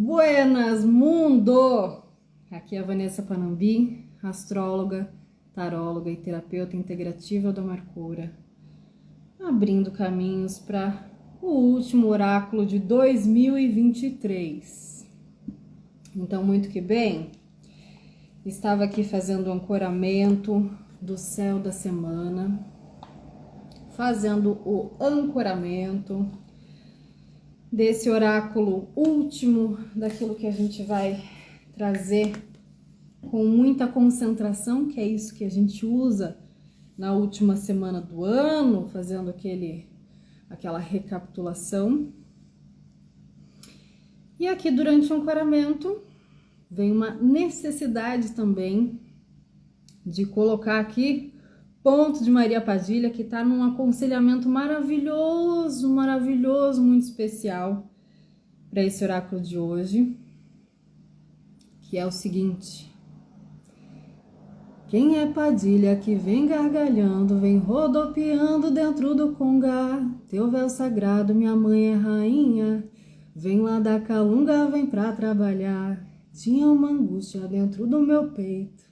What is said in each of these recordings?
Buenas, mundo! Aqui é a Vanessa Panambi, astróloga, taróloga e terapeuta integrativa do Mercúrio, abrindo caminhos para o último oráculo de 2023. Então, muito que bem, estava aqui fazendo o ancoramento do céu da semana, fazendo o ancoramento desse oráculo último, daquilo que a gente vai trazer com muita concentração, que é isso que a gente usa na última semana do ano, fazendo aquela recapitulação. E aqui durante o ancoramento vem uma necessidade também de colocar aqui ponto de Maria Padilha, que está num aconselhamento maravilhoso, muito especial para esse oráculo de hoje, que é o seguinte: quem é Padilha que vem gargalhando, vem rodopiando dentro do congá? Teu véu sagrado, minha mãe é rainha, vem lá da Calunga, vem pra trabalhar. Tinha uma angústia dentro do meu peito,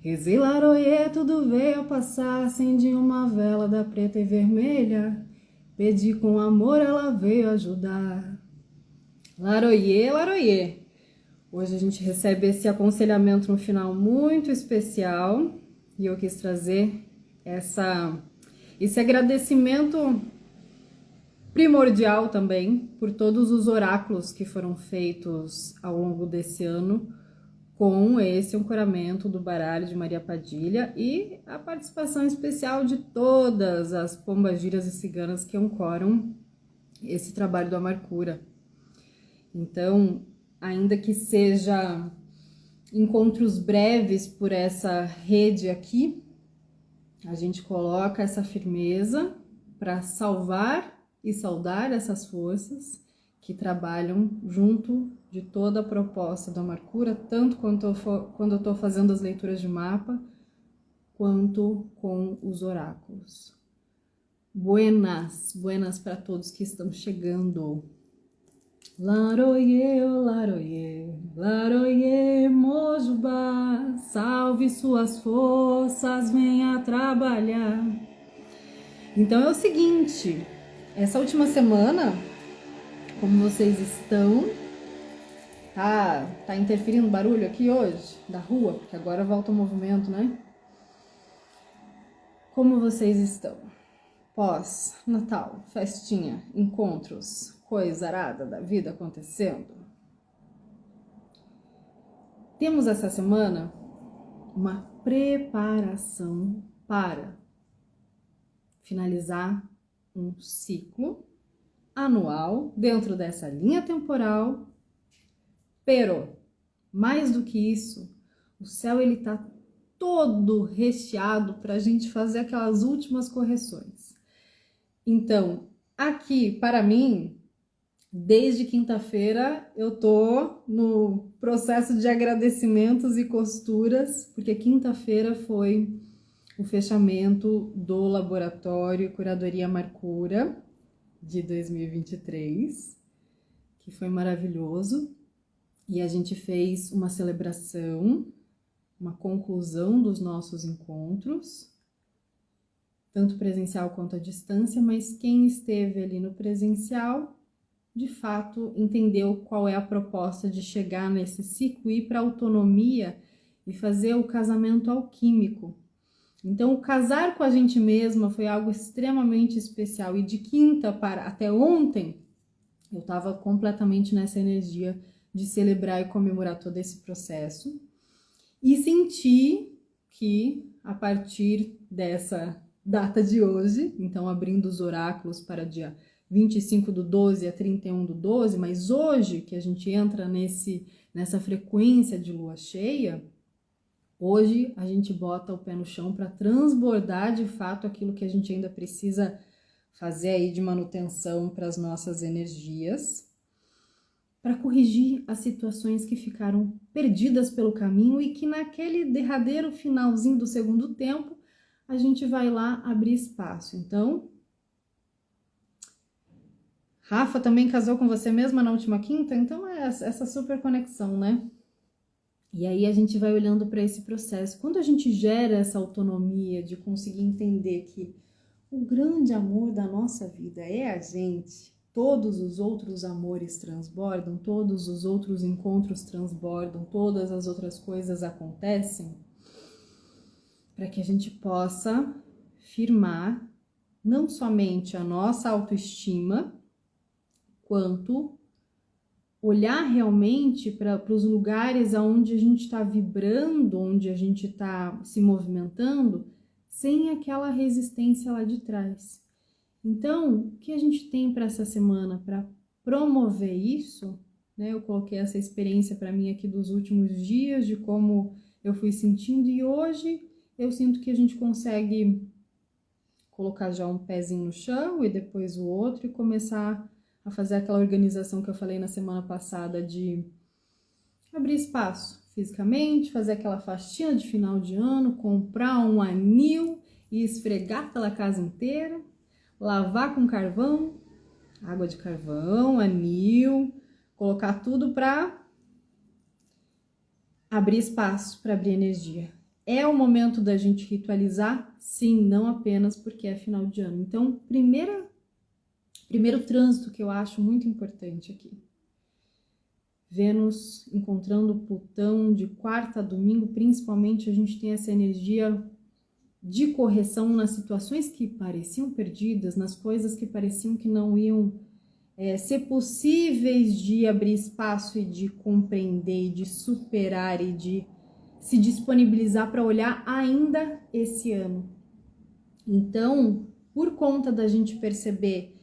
rezei laroie, tudo veio a passar, acendi uma vela da preta e vermelha, pedi com amor, ela veio ajudar. Laroie, laroie. Hoje a gente recebe esse aconselhamento no final muito especial e eu quis trazer esse agradecimento primordial também por todos os oráculos que foram feitos ao longo desse ano com esse ancoramento do baralho de Maria Padilha e a participação especial de todas as pombagiras e ciganas que ancoram esse trabalho do Amarcura. Então, ainda que seja encontros breves por essa rede aqui, a gente coloca essa firmeza para salvar e saudar essas forças que trabalham junto de toda a proposta do Amarcura, tanto quando eu estou fazendo as leituras de mapa, quanto com os oráculos. Buenas para todos que estão chegando. Laroie, laroie, laroie, Mojubá, salve suas forças, venha trabalhar. Então é o seguinte, essa última semana, como vocês estão? Tá interferindo barulho aqui hoje, da rua, porque agora volta o movimento, né? Como vocês estão? Pós-Natal, festinha, encontros, coisa arada da vida acontecendo. Temos essa semana uma preparação para finalizar um ciclo anual dentro dessa linha temporal. Pero, mais do que isso, o céu ele tá todo recheado para a gente fazer aquelas últimas correções. Então, aqui, para mim, desde quinta-feira, eu tô no processo de agradecimentos e costuras, porque quinta-feira foi o fechamento do laboratório Curadoria Amarcura de 2023, que foi maravilhoso. E a gente fez uma celebração, uma conclusão dos nossos encontros, tanto presencial quanto à distância, mas quem esteve ali no presencial, de fato, entendeu qual é a proposta de chegar nesse ciclo e ir para a autonomia e fazer o casamento alquímico. Então, o casar com a gente mesma foi algo extremamente especial. E de quinta para até ontem, eu estava completamente nessa energia de celebrar e comemorar todo esse processo. E senti que, a partir dessa data de hoje, então abrindo os oráculos para dia 25/12 a 31/12, mas hoje que a gente entra nessa frequência de lua cheia, hoje a gente bota o pé no chão para transbordar de fato aquilo que a gente ainda precisa fazer aí de manutenção para as nossas energias, para corrigir as situações que ficaram perdidas pelo caminho e que naquele derradeiro finalzinho do segundo tempo a gente vai lá abrir espaço. Então, Rafa também casou com você mesma na última quinta, então é essa super conexão, né? E aí a gente vai olhando para esse processo. Quando a gente gera essa autonomia de conseguir entender que o grande amor da nossa vida é a gente, todos os outros amores transbordam, todos os outros encontros transbordam, todas as outras coisas acontecem, para que a gente possa firmar não somente a nossa autoestima, quanto olhar realmente para os lugares onde a gente está vibrando, onde a gente está se movimentando, sem aquela resistência lá de trás. Então, o que a gente tem para essa semana para promover isso, né? Eu coloquei essa experiência para mim aqui dos últimos dias, de como eu fui sentindo, e hoje eu sinto que a gente consegue colocar já um pezinho no chão e depois o outro e começar a fazer aquela organização que eu falei na semana passada de abrir espaço fisicamente, fazer aquela faxina de final de ano, comprar um anil e esfregar pela casa inteira, lavar com carvão, água de carvão, anil, colocar tudo para abrir espaço, para abrir energia. É o momento da gente ritualizar? Sim, não apenas porque é final de ano. Então, primeiro trânsito que eu acho muito importante aqui. Vênus encontrando Plutão de quarta a domingo, principalmente a gente tem essa energia de correção nas situações que pareciam perdidas, nas coisas que pareciam que não iam ser possíveis de abrir espaço e de compreender, e de superar e de se disponibilizar para olhar ainda esse ano. Então, por conta da gente perceber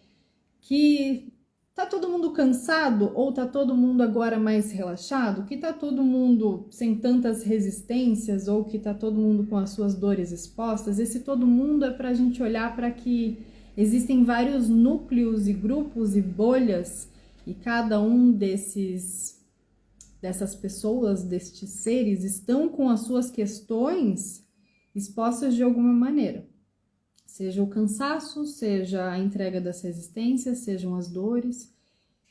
que tá todo mundo cansado ou tá todo mundo agora mais relaxado, que tá todo mundo sem tantas resistências ou que tá todo mundo com as suas dores expostas, esse todo mundo é pra gente olhar para que existem vários núcleos e grupos e bolhas e cada um dessas pessoas, destes seres, estão com as suas questões expostas de alguma maneira. Seja o cansaço, seja a entrega das resistências, sejam as dores.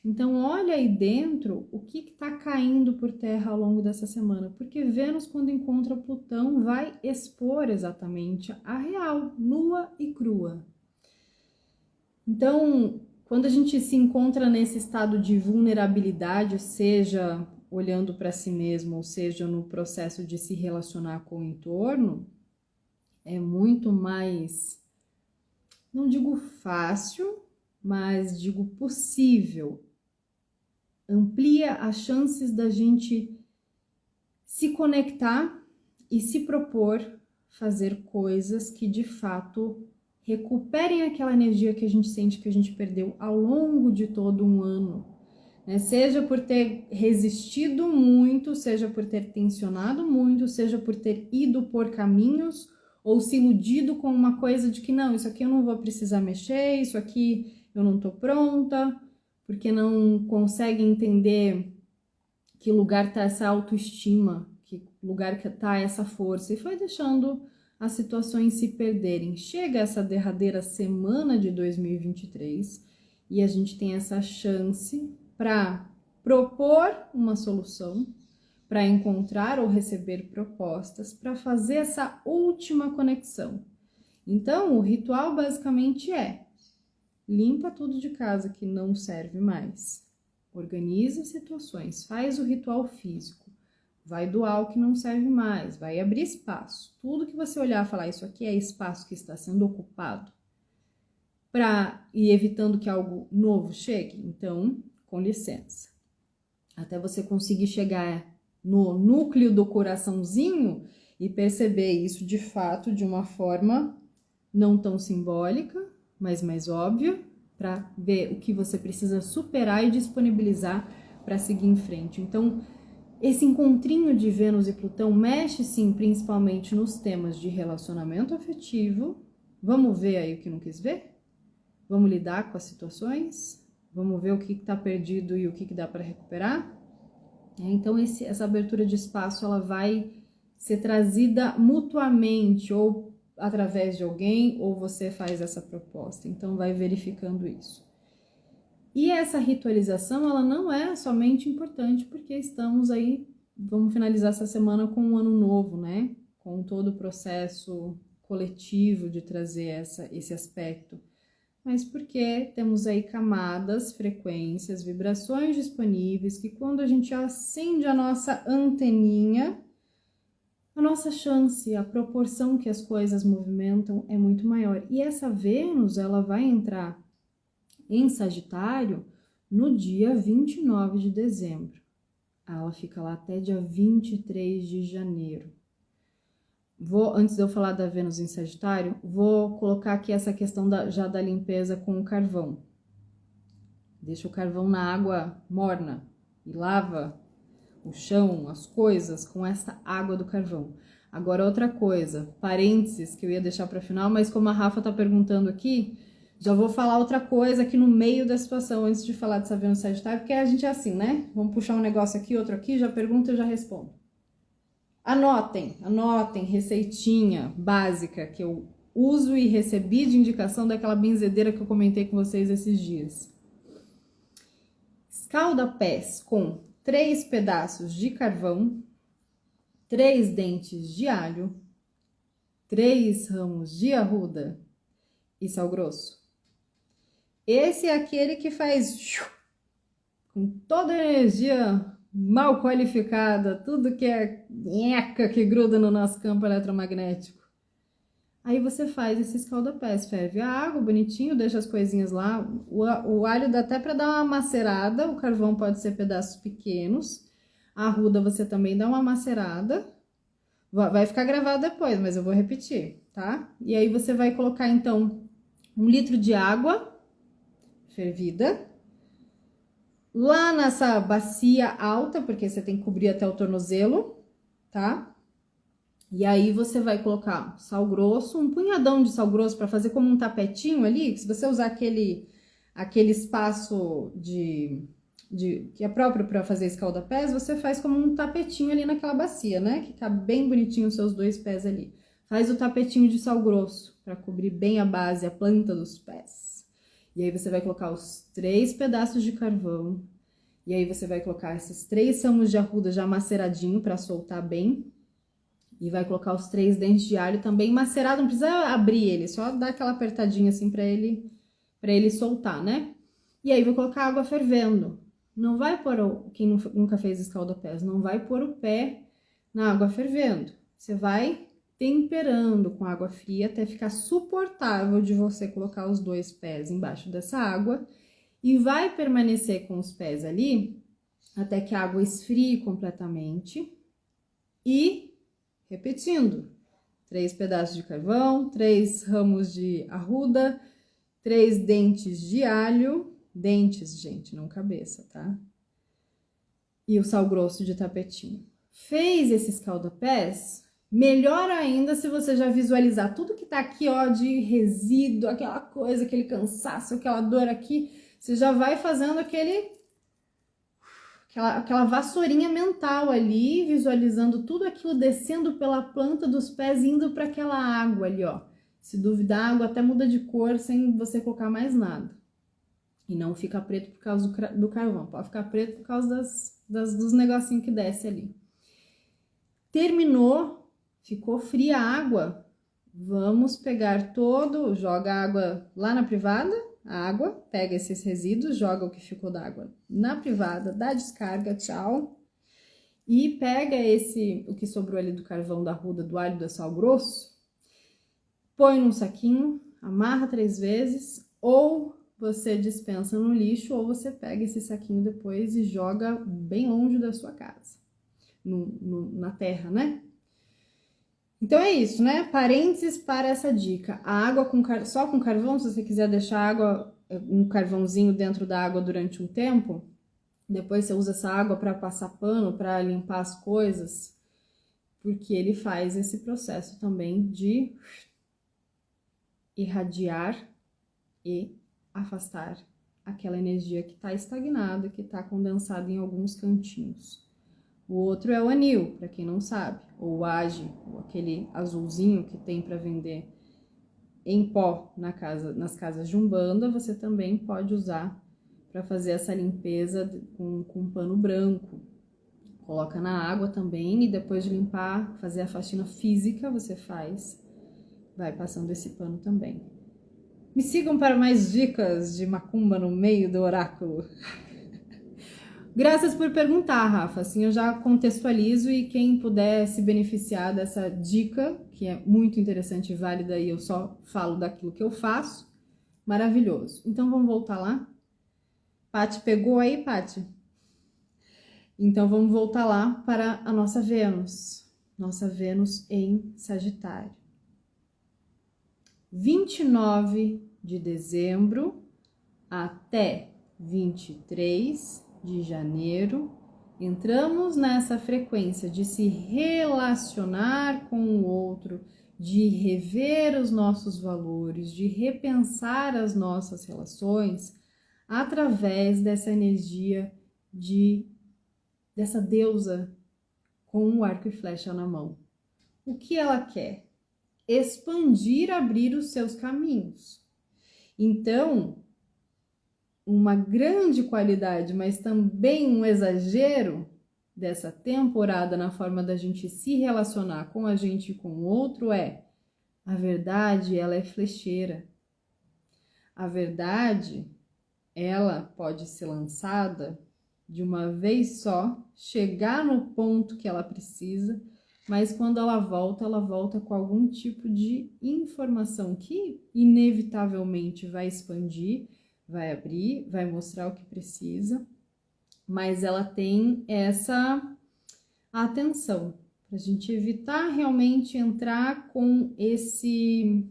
Então, olha aí dentro o que está caindo por terra ao longo dessa semana. Porque Vênus, quando encontra Plutão, vai expor exatamente a real, nua e crua. Então, quando a gente se encontra nesse estado de vulnerabilidade, seja olhando para si mesmo, ou seja no processo de se relacionar com o entorno, é muito mais, não digo fácil, mas digo possível. Amplia as chances da gente se conectar e se propor fazer coisas que de fato recuperem aquela energia que a gente sente que a gente perdeu ao longo de todo um ano, né? Seja por ter resistido muito, seja por ter tensionado muito, seja por ter ido por caminhos ou se iludido com uma coisa de que não, isso aqui eu não vou precisar mexer, isso aqui eu não tô pronta, porque não consegue entender que lugar tá essa autoestima, que lugar que tá essa força, e foi deixando as situações se perderem. Chega essa derradeira semana de 2023 e a gente tem essa chance para propor uma solução, para encontrar ou receber propostas, para fazer essa última conexão. Então, o ritual basicamente é: limpa tudo de casa que não serve mais, organiza situações, faz o ritual físico, vai doar o que não serve mais, vai abrir espaço. Tudo que você olhar e falar, isso aqui é espaço que está sendo ocupado, para ir evitando que algo novo chegue. Então, com licença. Até você conseguir chegar no núcleo do coraçãozinho e perceber isso de fato de uma forma não tão simbólica, mas mais óbvia, para ver o que você precisa superar e disponibilizar para seguir em frente. Então, esse encontrinho de Vênus e Plutão mexe sim, principalmente nos temas de relacionamento afetivo. Vamos ver aí o que não quis ver? Vamos lidar com as situações? Vamos ver o que está perdido e o que dá para recuperar? Então, essa abertura de espaço, ela vai ser trazida mutuamente, ou através de alguém, ou você faz essa proposta. Então, vai verificando isso. E essa ritualização, ela não é somente importante porque estamos aí, vamos finalizar essa semana com um ano novo, né? Com todo o processo coletivo de trazer esse aspecto, mas porque temos aí camadas, frequências, vibrações disponíveis que quando a gente acende a nossa anteninha, a nossa chance, a proporção que as coisas movimentam é muito maior. E essa Vênus, ela vai entrar em Sagitário no dia 29 de dezembro. Ela fica lá até dia 23 de janeiro. Antes de eu falar da Vênus em Sagitário, vou colocar aqui essa questão já da limpeza com o carvão. Deixa o carvão na água morna e lava o chão, as coisas com essa água do carvão. Agora outra coisa, parênteses que eu ia deixar para final, mas como a Rafa tá perguntando aqui, já vou falar outra coisa aqui no meio da situação antes de falar dessa Vênus Sagitário, porque a gente é assim, né? Vamos puxar um negócio aqui, outro aqui, já pergunta e já respondo. Anotem, receitinha básica que eu uso e recebi de indicação daquela benzedeira que eu comentei com vocês esses dias. Escalda-pés com 3 pedaços de carvão, 3 dentes de alho, 3 ramos de arruda e sal grosso. Esse é aquele que faz com toda a energia mal qualificada, tudo que é nheca que gruda no nosso campo eletromagnético. Aí você faz esse escalda-pés, ferve a água bonitinho, deixa as coisinhas lá. O alho dá até para dar uma macerada, o carvão pode ser pedaços pequenos. A arruda você também dá uma macerada. Vai ficar gravado depois, mas eu vou repetir, tá? E aí você vai colocar então 1 litro de água fervida lá nessa bacia alta, porque você tem que cobrir até o tornozelo, tá? E aí você vai colocar sal grosso, um punhadão de sal grosso para fazer como um tapetinho ali. Se você usar aquele espaço que é próprio para fazer escalda-pés, você faz como um tapetinho ali naquela bacia, né? Que tá bem bonitinho os seus 2 pés ali. Faz o tapetinho de sal grosso para cobrir bem a base, a planta dos pés. E aí você vai colocar os 3 pedaços de carvão. E aí você vai colocar esses 3 ramos de arruda já maceradinho para soltar bem. E vai colocar os 3 dentes de alho também macerado, não precisa abrir ele, só dar aquela apertadinha assim para ele soltar, né? E aí vou colocar água fervendo. Não vai pôr, quem nunca fez escalda-pés, não vai pôr o pé na água fervendo. Você vai temperando com água fria até ficar suportável de você colocar os 2 pés embaixo dessa água e vai permanecer com os pés ali até que a água esfrie completamente. E, repetindo, 3 pedaços de carvão, 3 ramos de arruda, 3 dentes de alho, dentes, gente, não cabeça, tá? E o sal grosso de tapetinho. Fez esse escalda-pés? Melhor ainda se você já visualizar tudo que tá aqui, ó, de resíduo, aquela coisa, aquele cansaço, aquela dor aqui, você já vai fazendo aquela vassourinha mental ali, visualizando tudo aquilo descendo pela planta dos pés, indo para aquela água ali, ó. Se duvidar, a água até muda de cor sem você colocar mais nada. E não fica preto por causa do carvão, pode ficar preto por causa dos negocinhos que desce ali. Terminou, ficou fria a água, vamos pegar joga a água lá na privada, a água, pega esses resíduos, joga o que ficou da água na privada, dá descarga, tchau. E pega o que sobrou ali do carvão, da arruda, do alho, do sal grosso, põe num saquinho, amarra 3 vezes, ou você dispensa no lixo, ou você pega esse saquinho depois e joga bem longe da sua casa, na terra, né? Então é isso, né? Parênteses para essa dica. A água só com carvão, se você quiser deixar um carvãozinho dentro da água durante um tempo, depois você usa essa água para passar pano, para limpar as coisas, porque ele faz esse processo também de irradiar e afastar aquela energia que está estagnada, que está condensada em alguns cantinhos. O outro é o anil, para quem não sabe, ou o age, ou aquele azulzinho que tem para vender em pó nas casas de Umbanda, você também pode usar para fazer essa limpeza com um pano branco. Coloca na água também e depois de limpar, fazer a faxina física, você vai passando esse pano também. Me sigam para mais dicas de macumba no meio do oráculo. Graças por perguntar, Rafa. Assim eu já contextualizo e quem puder se beneficiar dessa dica, que é muito interessante e válida e eu só falo daquilo que eu faço, maravilhoso. Então vamos voltar lá? Paty, pegou aí, Paty? Então vamos voltar lá para a nossa Vênus em Sagitário. 29 de dezembro até 23 de janeiro, entramos nessa frequência de se relacionar com o outro, de rever os nossos valores, de repensar as nossas relações através dessa energia dessa deusa com o arco e flecha na mão. O que ela quer? Expandir, abrir os seus caminhos. Então, uma grande qualidade, mas também um exagero dessa temporada na forma da gente se relacionar com a gente e com o outro é: a verdade, ela é flecheira. A verdade, ela pode ser lançada de uma vez só, chegar no ponto que ela precisa, mas quando ela volta com algum tipo de informação que inevitavelmente vai expandir, vai abrir, vai mostrar o que precisa, mas ela tem essa atenção para a gente evitar realmente entrar com esse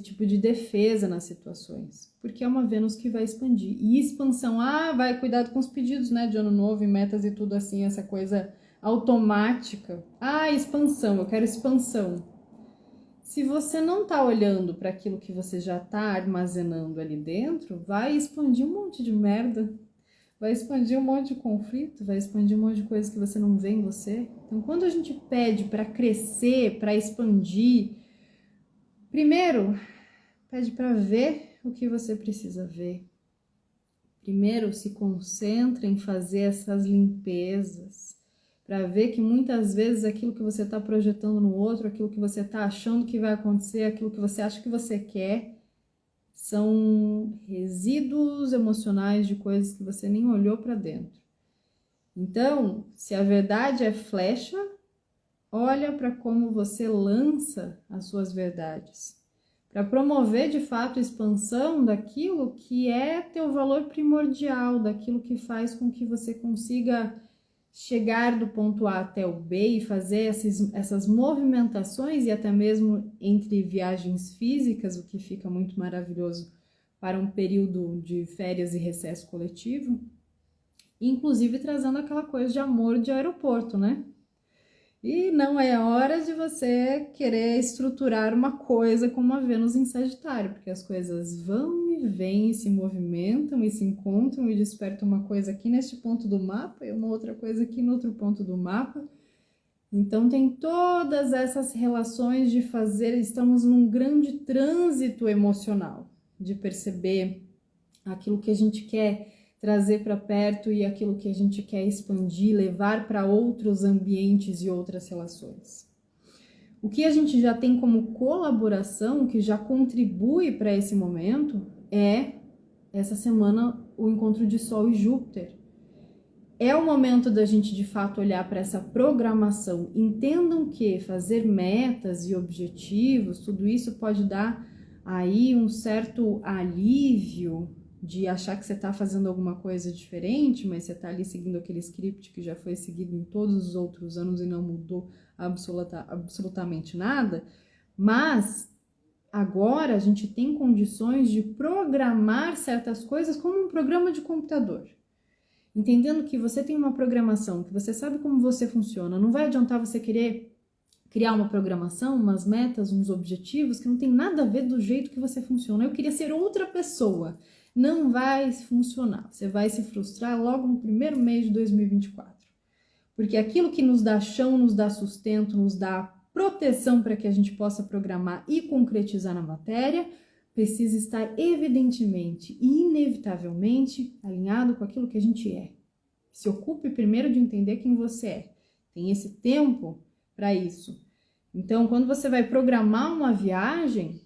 tipo de defesa nas situações, porque é uma Vênus que vai expandir. E expansão, vai cuidado com os pedidos, né, de ano novo e metas e tudo assim, essa coisa automática. Expansão, eu quero expansão. Se você não tá olhando para aquilo que você já tá armazenando ali dentro, vai expandir um monte de merda, vai expandir um monte de conflito, vai expandir um monte de coisa que você não vê em você. Então, quando a gente pede para crescer, para expandir, primeiro, pede para ver o que você precisa ver. Primeiro, se concentra em fazer essas limpezas, para ver que muitas vezes aquilo que você está projetando no outro, aquilo que você está achando que vai acontecer, aquilo que você acha que você quer, são resíduos emocionais de coisas que você nem olhou para dentro. Então, se a verdade é flecha, olha para como você lança as suas verdades, para promover de fato a expansão daquilo que é teu valor primordial, daquilo que faz com que você consiga chegar do ponto A até o B e fazer essas movimentações, e até mesmo entre viagens físicas, o que fica muito maravilhoso para um período de férias e recesso coletivo, inclusive trazendo aquela coisa de amor de aeroporto, né? E não é hora de você querer estruturar uma coisa com uma Vênus em Sagitário, porque as coisas vão e vêm, e se movimentam e se encontram e despertam uma coisa aqui neste ponto do mapa e uma outra coisa aqui no outro ponto do mapa. Então tem todas essas relações de estamos num grande trânsito emocional, de perceber aquilo que a gente quer trazer para perto e aquilo que a gente quer expandir, levar para outros ambientes e outras relações. O que a gente já tem como colaboração, que já contribui para esse momento, é essa semana o encontro de Sol e Júpiter. É o momento da gente de fato olhar para essa programação. Entendam que fazer metas e objetivos, tudo isso pode dar aí um certo alívio de achar que você está fazendo alguma coisa diferente, mas você está ali seguindo aquele script que já foi seguido em todos os outros anos e não mudou absolutamente nada. Mas agora a gente tem condições de programar certas coisas como um programa de computador. Entendendo que você tem uma programação, que você sabe como você funciona, não vai adiantar você querer criar uma programação, umas metas, uns objetivos que não tem nada a ver do jeito que você funciona. Eu queria ser outra pessoa. Não vai funcionar. Você vai se frustrar logo no primeiro mês de 2024. Porque aquilo que nos dá chão, nos dá sustento, nos dá proteção para que a gente possa programar e concretizar na matéria, precisa estar evidentemente e inevitavelmente alinhado com aquilo que a gente é. Se ocupe primeiro de entender quem você é. Tem esse tempo para isso. Então, quando você vai programar uma viagem,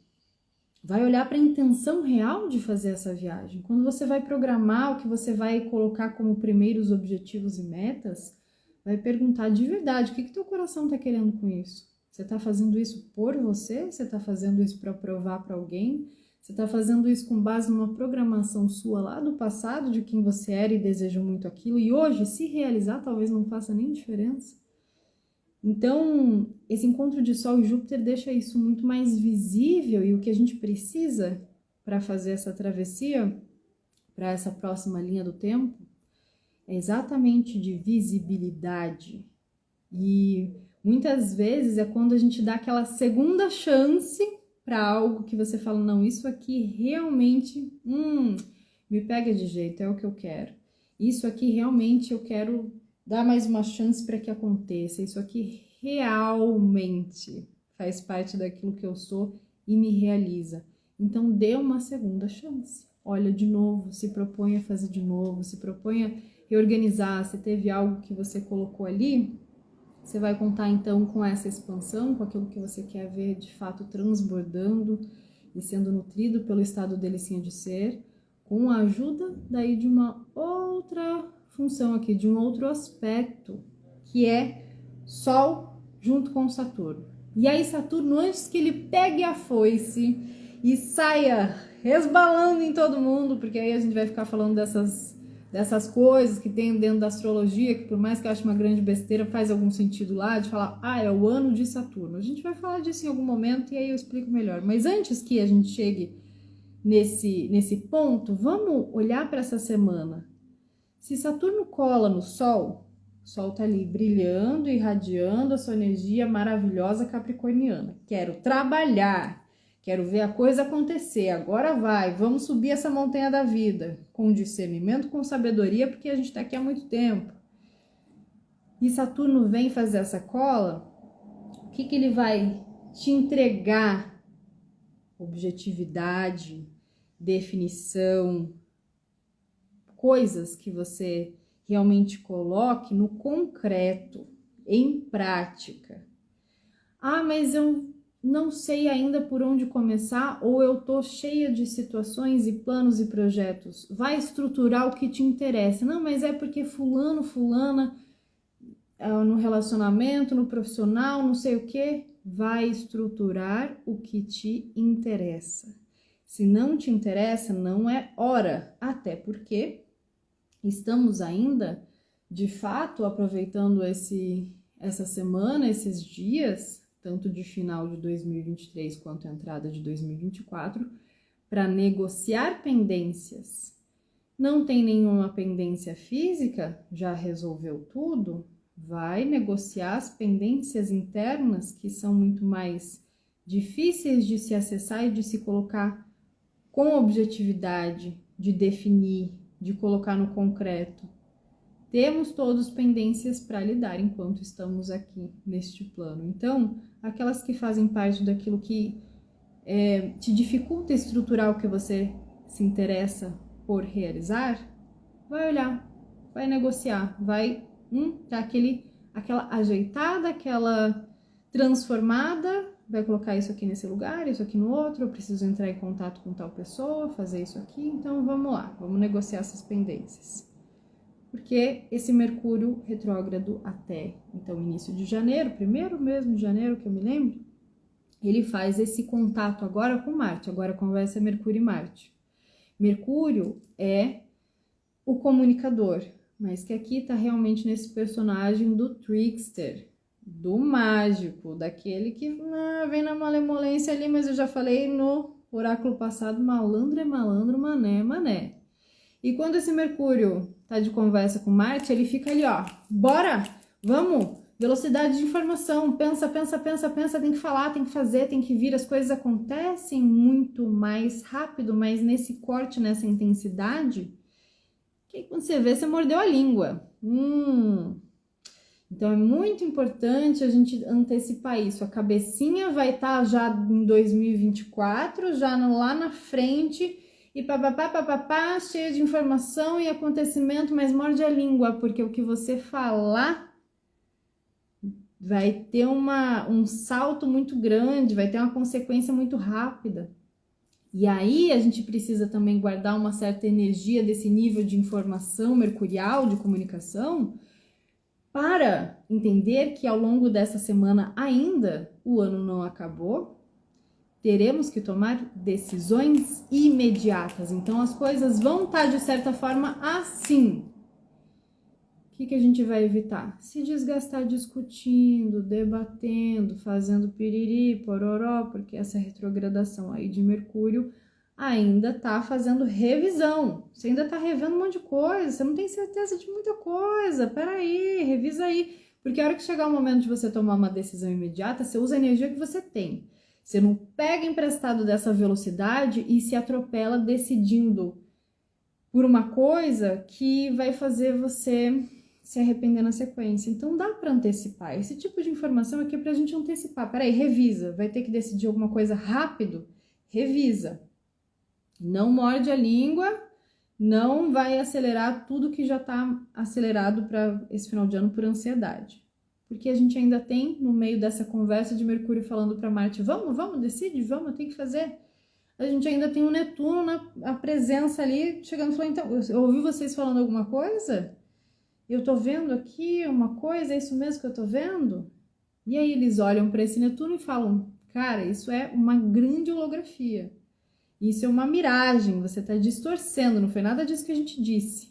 vai olhar para a intenção real de fazer essa viagem. Quando você vai programar o que você vai colocar como primeiros objetivos e metas, vai perguntar de verdade, o que teu coração está querendo com isso? Você está fazendo isso por você? Você está fazendo isso para provar para alguém? Você está fazendo isso com base numa programação sua lá do passado, de quem você era e desejou muito aquilo, e hoje, se realizar, talvez não faça nem diferença? Então, esse encontro de Sol e Júpiter deixa isso muito mais visível, e o que a gente precisa para fazer essa travessia, para essa próxima linha do tempo, é exatamente de visibilidade. E muitas vezes é quando a gente dá aquela segunda chance para algo que você fala, não, isso aqui realmente me pega de jeito, é o que eu quero. Isso aqui realmente eu quero dar mais uma chance para que aconteça. Isso aqui realmente faz parte daquilo que eu sou e me realiza. Então dê uma segunda chance. Olha de novo, se propõe a fazer de novo, se propõe a reorganizar. Se teve algo que você colocou ali, você vai contar então com essa expansão, com aquilo que você quer ver de fato transbordando e sendo nutrido pelo estado delicinha de ser, com a ajuda daí de uma outra função aqui, de um outro aspecto, que é Sol junto com Saturno. E aí Saturno, antes que ele pegue a foice e saia resbalando em todo mundo, porque aí a gente vai ficar falando dessas coisas que tem dentro da astrologia, que por mais que eu ache uma grande besteira, faz algum sentido lá, de falar, é o ano de Saturno. A gente vai falar disso em algum momento e aí eu explico melhor. Mas antes que a gente chegue nesse ponto, vamos olhar para essa semana. Se Saturno cola no Sol, o Sol tá ali brilhando, irradiando a sua energia maravilhosa capricorniana. Quero trabalhar, quero ver a coisa acontecer, agora vai, vamos subir essa montanha da vida, com discernimento, com sabedoria, porque a gente está aqui há muito tempo. E Saturno vem fazer essa cola, o que ele vai te entregar? Objetividade, definição, coisas que você realmente coloque no concreto, em prática. Mas eu não sei ainda por onde começar, ou eu tô cheia de situações e planos e projetos. Vai estruturar o que te interessa. Não, mas é porque fulano, fulana, no relacionamento, no profissional, não sei o que, vai estruturar o que te interessa. Se não te interessa, não é hora, até porque estamos ainda, de fato, aproveitando essa semana, esses dias, tanto de final de 2023 quanto a entrada de 2024, para negociar pendências. Não tem nenhuma pendência física? Já resolveu tudo? Vai negociar as pendências internas, que são muito mais difíceis de se acessar e de se colocar com objetividade, de definir, de colocar no concreto. Temos todos pendências para lidar enquanto estamos aqui neste plano. Então, aquelas que fazem parte daquilo que te dificulta estruturar o que você se interessa por realizar, vai olhar, vai negociar, vai dar aquela ajeitada, aquela transformada, vai colocar isso aqui nesse lugar, isso aqui no outro, eu preciso entrar em contato com tal pessoa, fazer isso aqui, então vamos lá, vamos negociar essas pendências. Porque esse Mercúrio retrógrado até, então, início de janeiro, primeiro mesmo de janeiro que eu me lembro, ele faz esse contato agora com Marte, agora conversa Mercúrio e Marte. Mercúrio é o comunicador, mas que aqui tá realmente nesse personagem do trickster, do mágico, daquele que vem na malemolência ali, mas eu já falei no oráculo passado, malandro é malandro, mané é mané. E quando esse Mercúrio tá de conversa com Marte, ele fica ali, bora, vamos, velocidade de informação, pensa, tem que falar, tem que fazer, tem que vir, as coisas acontecem muito mais rápido, mas nesse corte, nessa intensidade, que quando você vê, você mordeu a língua. Então é muito importante a gente antecipar isso. A cabecinha vai estar já em 2024, já lá na frente, e papapá, cheia de informação e acontecimento, mas morde a língua, porque o que você falar vai ter um salto muito grande, vai ter uma consequência muito rápida. E aí a gente precisa também guardar uma certa energia desse nível de informação mercurial, de comunicação, para entender que ao longo dessa semana ainda o ano não acabou, teremos que tomar decisões imediatas. Então as coisas vão estar de certa forma assim. O que a gente vai evitar? Se desgastar discutindo, debatendo, fazendo piriri, pororó, porque essa retrogradação aí de Mercúrio ainda tá fazendo revisão. Você ainda tá revendo um monte de coisa, você não tem certeza de muita coisa. Peraí, revisa aí. Porque a hora que chegar o momento de você tomar uma decisão imediata, você usa a energia que você tem. Você não pega emprestado dessa velocidade e se atropela decidindo por uma coisa que vai fazer você se arrepender na sequência. Então dá para antecipar. Esse tipo de informação aqui é para a gente antecipar. Peraí, revisa. Vai ter que decidir alguma coisa rápido? Revisa. Não morde a língua, não vai acelerar tudo que já está acelerado para esse final de ano por ansiedade. Porque a gente ainda tem, no meio dessa conversa de Mercúrio falando para Marte, vamos, decide, vamos, eu tenho que fazer. A gente ainda tem o Netuno na presença ali, chegando e falando, então, eu ouvi vocês falando alguma coisa? Eu tô vendo aqui uma coisa, é isso mesmo que eu tô vendo? E aí eles olham para esse Netuno e falam, cara, isso é uma grande holografia. Isso é uma miragem, você está distorcendo, não foi nada disso que a gente disse.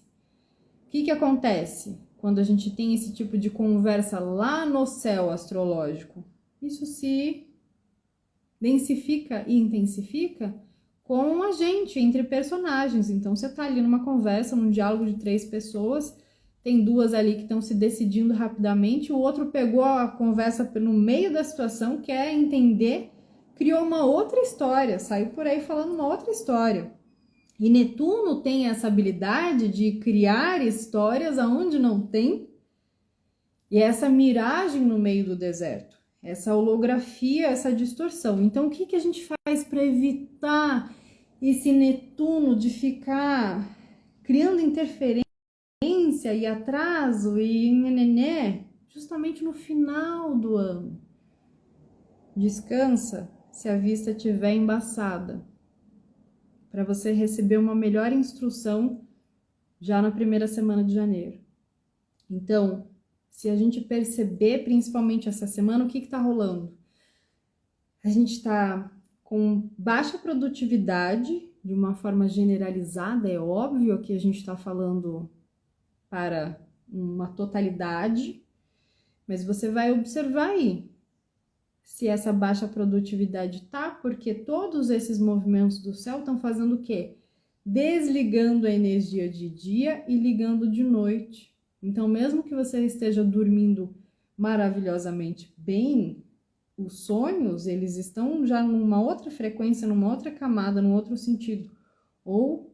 O que acontece quando a gente tem esse tipo de conversa lá no céu astrológico? Isso se densifica e intensifica com a gente, entre personagens. Então você está ali numa conversa, num diálogo de 3 pessoas, tem 2 ali que estão se decidindo rapidamente, o outro pegou a conversa no meio da situação, quer entender, criou uma outra história, saiu por aí falando uma outra história. E Netuno tem essa habilidade de criar histórias aonde não tem, e essa miragem no meio do deserto, essa holografia, essa distorção. Então, o que a gente faz para evitar esse Netuno de ficar criando interferência e atraso e nené, justamente no final do ano? Descansa se a vista estiver embaçada, para você receber uma melhor instrução já na primeira semana de janeiro. Então, se a gente perceber, principalmente essa semana, o que está rolando? A gente está com baixa produtividade, de uma forma generalizada, é óbvio que a gente está falando para uma totalidade, mas você vai observar aí se essa baixa produtividade tá, porque todos esses movimentos do céu estão fazendo o quê? Desligando a energia de dia e ligando de noite. Então, mesmo que você esteja dormindo maravilhosamente bem, os sonhos, eles estão já numa outra frequência, numa outra camada, num outro sentido. Ou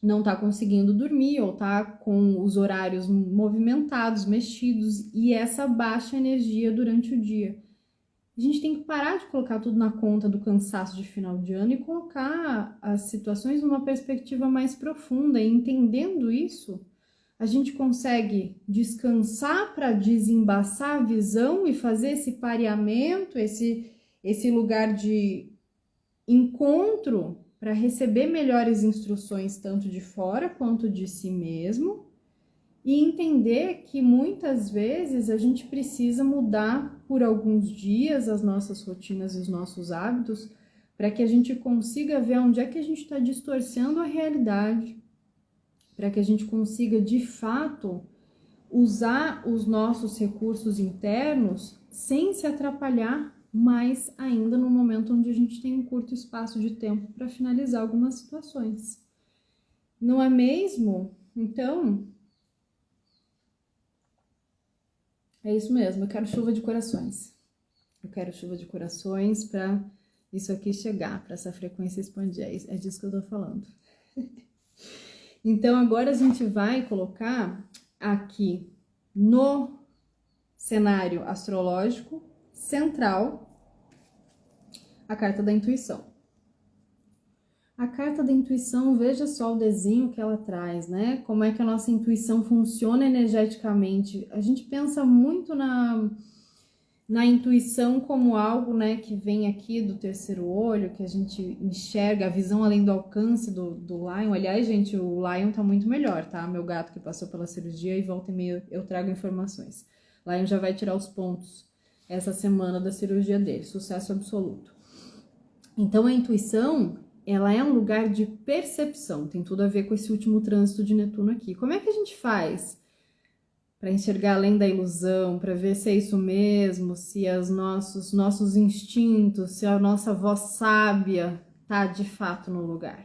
não está conseguindo dormir, ou está com os horários movimentados, mexidos, e essa baixa energia durante o dia. A gente tem que parar de colocar tudo na conta do cansaço de final de ano e colocar as situações numa perspectiva mais profunda. E entendendo isso, a gente consegue descansar para desembaçar a visão e fazer esse pareamento, esse lugar de encontro para receber melhores instruções tanto de fora quanto de si mesmo. E entender que muitas vezes a gente precisa mudar por alguns dias as nossas rotinas e os nossos hábitos para que a gente consiga ver onde é que a gente está distorcendo a realidade, para que a gente consiga de fato usar os nossos recursos internos sem se atrapalhar mais ainda no momento onde a gente tem um curto espaço de tempo para finalizar algumas situações. Não é mesmo? Então, é isso mesmo, eu quero chuva de corações. Eu quero chuva de corações para isso aqui chegar, para essa frequência expandir. É disso que eu tô falando. Então, agora a gente vai colocar aqui no cenário astrológico central, a carta da intuição. A carta da intuição, veja só o desenho que ela traz, né? Como é que a nossa intuição funciona energeticamente. A gente pensa muito na intuição como algo, né, que vem aqui do terceiro olho, que a gente enxerga, a visão além do alcance do Lion. Aliás, gente, o Lion tá muito melhor, tá? Meu gato que passou pela cirurgia, e volta e meia eu trago informações. Lion já vai tirar os pontos essa semana da cirurgia dele, sucesso absoluto. Então a intuição, ela é um lugar de percepção, tem tudo a ver com esse último trânsito de Netuno aqui. Como é que a gente faz para enxergar além da ilusão, para ver se é isso mesmo, se os nossos instintos, se a nossa voz sábia tá de fato no lugar?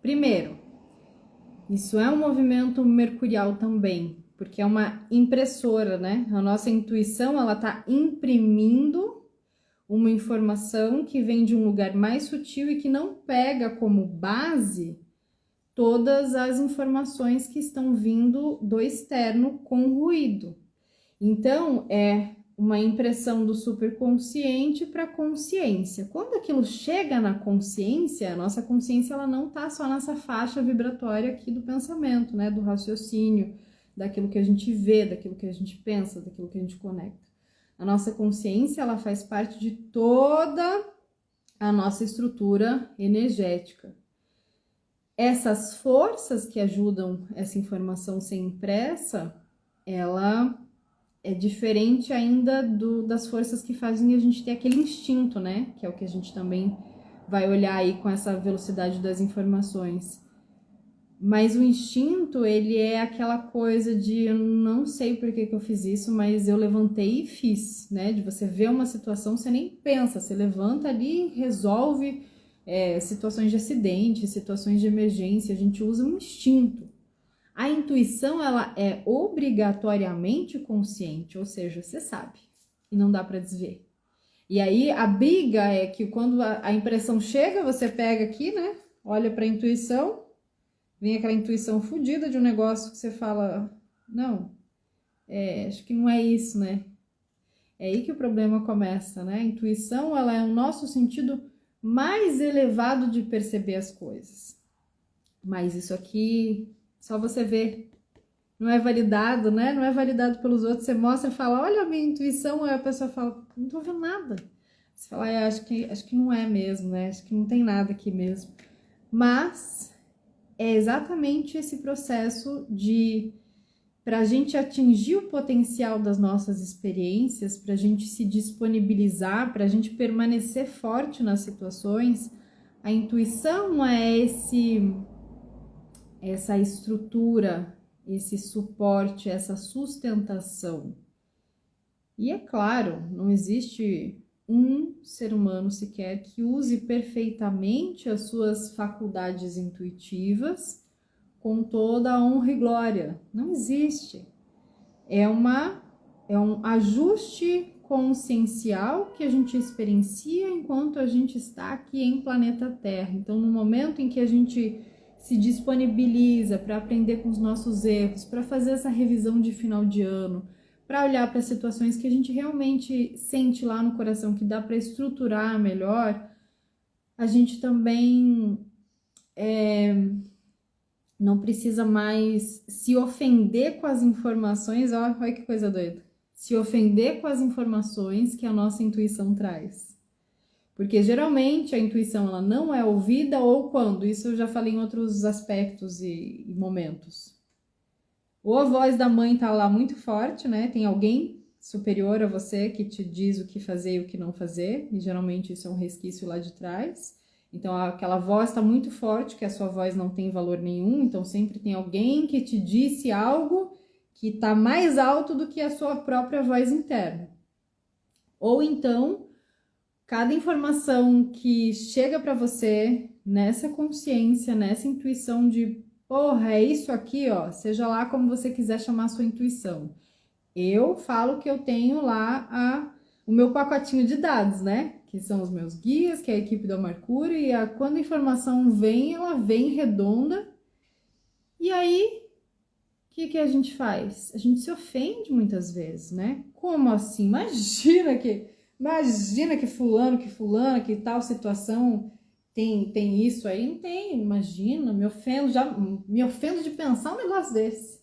Primeiro, isso é um movimento mercurial também, porque é uma impressora, né? A nossa intuição, ela tá imprimindo uma informação que vem de um lugar mais sutil e que não pega como base todas as informações que estão vindo do externo com ruído. Então, é uma impressão do superconsciente para a consciência. Quando aquilo chega na consciência, a nossa consciência ela não está só nessa faixa vibratória aqui do pensamento, né, do raciocínio, daquilo que a gente vê, daquilo que a gente pensa, daquilo que a gente conecta. A nossa consciência, ela faz parte de toda a nossa estrutura energética. Essas forças que ajudam essa informação a ser impressa, ela é diferente ainda das forças que fazem a gente ter aquele instinto, né? Que é o que a gente também vai olhar aí com essa velocidade das informações. Mas o instinto, ele é aquela coisa de eu não sei por que eu fiz isso, mas eu levantei e fiz, né? De você ver uma situação, você nem pensa, você levanta ali e resolve situações de acidente, situações de emergência, a gente usa um instinto. A intuição, ela é obrigatoriamente consciente, ou seja, você sabe e não dá para desver. E aí a briga é que quando a impressão chega, você pega aqui, né? Olha para a intuição, vem aquela intuição fodida de um negócio que você fala, não, acho que não é isso, né? É aí que o problema começa, né? A intuição, ela é o nosso sentido mais elevado de perceber as coisas. Mas isso aqui, só você vê, não é validado, né? Não é validado pelos outros. Você mostra e fala, olha a minha intuição, aí a pessoa fala, não tô vendo nada. Você fala, acho que não é mesmo, né? Acho que não tem nada aqui mesmo. Mas é exatamente esse processo de, para a gente atingir o potencial das nossas experiências, para a gente se disponibilizar, para a gente permanecer forte nas situações, a intuição é essa estrutura, esse suporte, essa sustentação. E é claro, não existe um ser humano sequer que use perfeitamente as suas faculdades intuitivas com toda a honra e glória. Não existe. É um ajuste consciencial que a gente experiencia enquanto a gente está aqui em planeta Terra. Então, no momento em que a gente se disponibiliza para aprender com os nossos erros, para fazer essa revisão de final de ano, para olhar para situações que a gente realmente sente lá no coração que dá para estruturar melhor, a gente também não precisa mais se ofender com as informações. Olha que coisa doida. Se ofender com as informações que a nossa intuição traz. Porque geralmente a intuição ela não é ouvida ou quando, isso eu já falei em outros aspectos e momentos. Ou a voz da mãe tá lá muito forte, né? Tem alguém superior a você que te diz o que fazer e o que não fazer, e geralmente isso é um resquício lá de trás. Então aquela voz está muito forte, que a sua voz não tem valor nenhum, então sempre tem alguém que te disse algo que está mais alto do que a sua própria voz interna. Ou então, cada informação que chega para você nessa consciência, nessa intuição de porra, é isso aqui, ó, seja lá como você quiser chamar a sua intuição. Eu falo que eu tenho lá o meu pacotinho de dados, né? Que são os meus guias, que é a equipe do Mercúrio, e quando a informação vem, ela vem redonda. E aí, o que a gente faz? A gente se ofende muitas vezes, né? Como assim? Imagina que fulano, que tal situação tem isso aí? Não tem, imagina, me ofendo de pensar um negócio desse.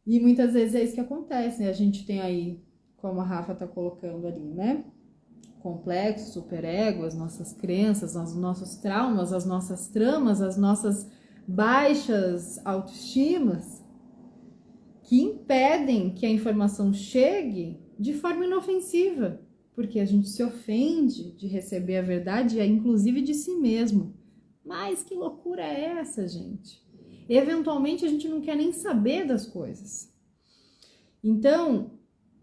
E muitas vezes é isso que acontece, né? A gente tem aí, como a Rafa tá colocando ali, né? Complexo, superego, as nossas crenças, os nossos traumas, as nossas tramas, as nossas baixas autoestimas, que impedem que a informação chegue de forma inofensiva, porque a gente se ofende de receber a verdade, inclusive de si mesmo. Mas que loucura é essa, gente? Eventualmente a gente não quer nem saber das coisas. Então,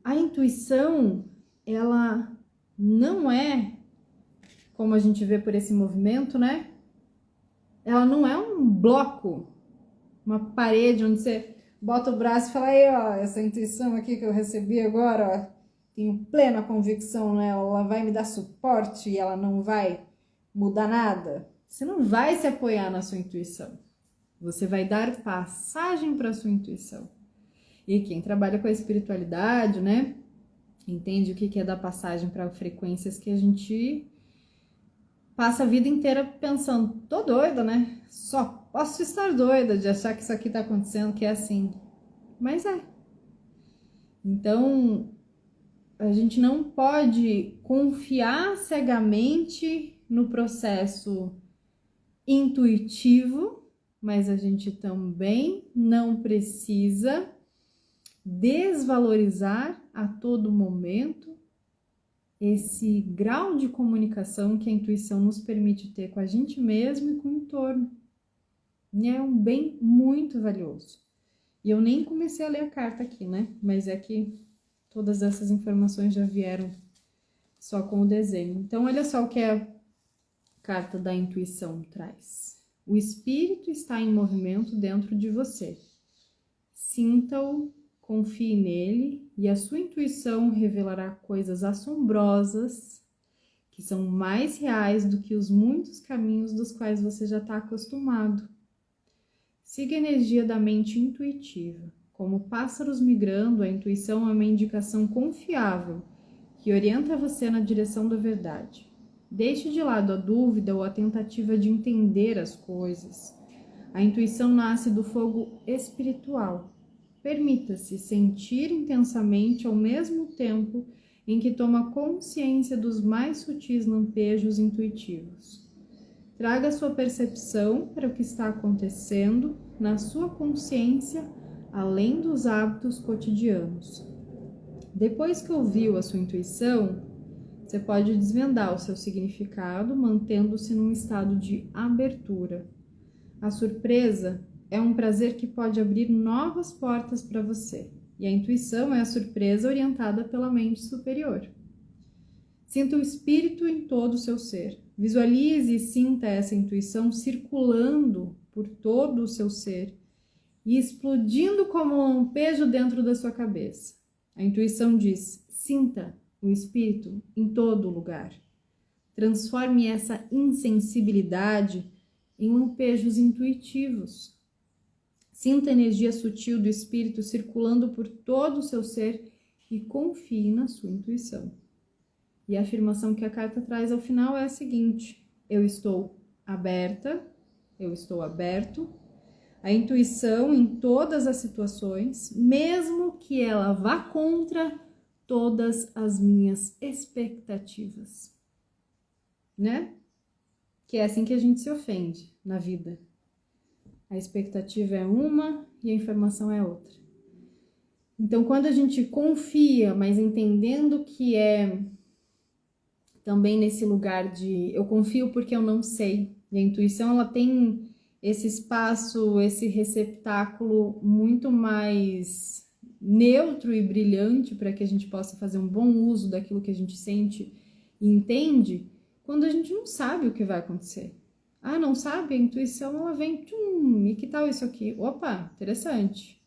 a intuição, ela não é, como a gente vê por esse movimento, né? Ela não é um bloco, uma parede onde você bota o braço e fala, aí, ó, essa intuição aqui que eu recebi agora, ó, tenho plena convicção, né? Ela vai me dar suporte e ela não vai mudar nada. Você não vai se apoiar na sua intuição. Você vai dar passagem para a sua intuição. E quem trabalha com a espiritualidade, né? Entende o que é dar passagem para frequências que a gente passa a vida inteira pensando, tô doida, né? Só posso estar doida de achar que isso aqui tá acontecendo, que é assim. Mas é. Então, a gente não pode confiar cegamente no processo intuitivo, mas a gente também não precisa desvalorizar a todo momento esse grau de comunicação que a intuição nos permite ter com a gente mesmo e com o entorno. É um bem muito valioso. E eu nem comecei a ler a carta aqui, né? Mas é que todas essas informações já vieram só com o desenho. Então, olha só o que a carta da intuição traz. O espírito está em movimento dentro de você. Sinta-o, confie nele e a sua intuição revelará coisas assombrosas que são mais reais do que os muitos caminhos dos quais você já está acostumado. Siga a energia da mente intuitiva. Como pássaros migrando, a intuição é uma indicação confiável que orienta você na direção da verdade. Deixe de lado a dúvida ou a tentativa de entender as coisas. A intuição nasce do fogo espiritual. Permita-se sentir intensamente ao mesmo tempo em que toma consciência dos mais sutis lampejos intuitivos. Traga sua percepção para o que está acontecendo na sua consciência, além dos hábitos cotidianos. Depois que ouviu a sua intuição, você pode desvendar o seu significado, mantendo-se num estado de abertura. A surpresa é um prazer que pode abrir novas portas para você, e a intuição é a surpresa orientada pela mente superior. Sinta o espírito em todo o seu ser. Visualize e sinta essa intuição circulando por todo o seu ser e explodindo como um lampejo dentro da sua cabeça. A intuição diz: sinta o espírito em todo lugar. Transforme essa insensibilidade em lampejos intuitivos. Sinta a energia sutil do espírito circulando por todo o seu ser e confie na sua intuição. E a afirmação que a carta traz ao final é a seguinte: eu estou aberta, eu estou aberto. A intuição em todas as situações, mesmo que ela vá contra todas as minhas expectativas. Né? Que é assim que a gente se ofende na vida. A expectativa é uma e a informação é outra. Então, quando a gente confia, mas entendendo que é também nesse lugar de eu confio porque eu não sei, e a intuição ela tem esse espaço, esse receptáculo muito mais neutro e brilhante para que a gente possa fazer um bom uso daquilo que a gente sente e entende quando a gente não sabe o que vai acontecer. Ah, não sabe? A intuição ela vem, e que tal isso aqui? Opa, interessante.